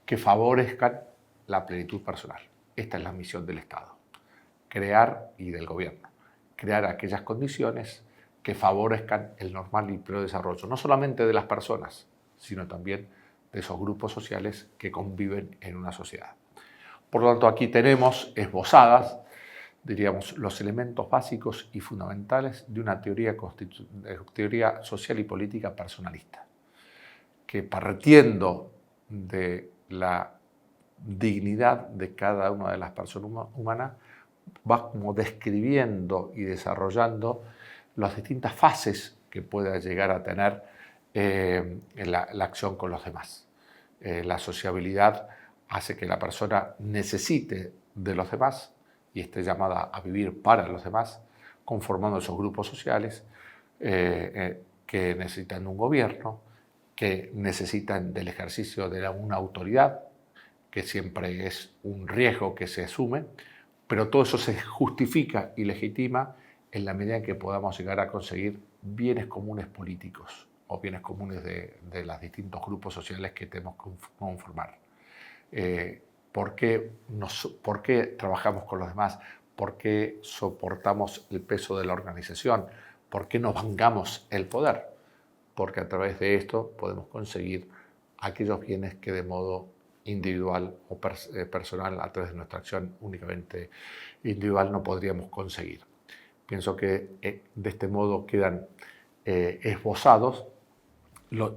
que favorezcan la plenitud personal. Esta es la misión del Estado, crear, y del gobierno, crear aquellas condiciones que favorezcan el normal y pleno desarrollo, no solamente de las personas, sino también de esos grupos sociales que conviven en una sociedad. Por lo tanto, aquí tenemos esbozadas, diríamos, los elementos básicos y fundamentales de una teoría social y política personalista, que partiendo de la dignidad de cada una de las personas humanas, va como describiendo y desarrollando las distintas fases que pueda llegar a tener la acción con los demás. La sociabilidad hace que la persona necesite de los demás y esté llamada a vivir para los demás, conformando esos grupos sociales que necesitan un gobierno, que necesitan del ejercicio de una autoridad, que siempre es un riesgo que se asume, pero todo eso se justifica y legitima en la medida en que podamos llegar a conseguir bienes comunes políticos o bienes comunes de los distintos grupos sociales que tenemos que conformar. ¿Por qué trabajamos con los demás? ¿Por qué soportamos el peso de la organización? ¿Por qué nos bancamos el poder? Porque a través de esto podemos conseguir aquellos bienes que de modo individual o personal, a través de nuestra acción únicamente individual, no podríamos conseguir. Pienso que de este modo quedan esbozados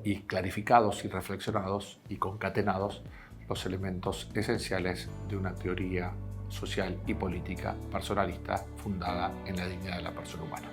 y clarificados y reflexionados y concatenados los elementos esenciales de una teoría social y política personalista fundada en la dignidad de la persona humana.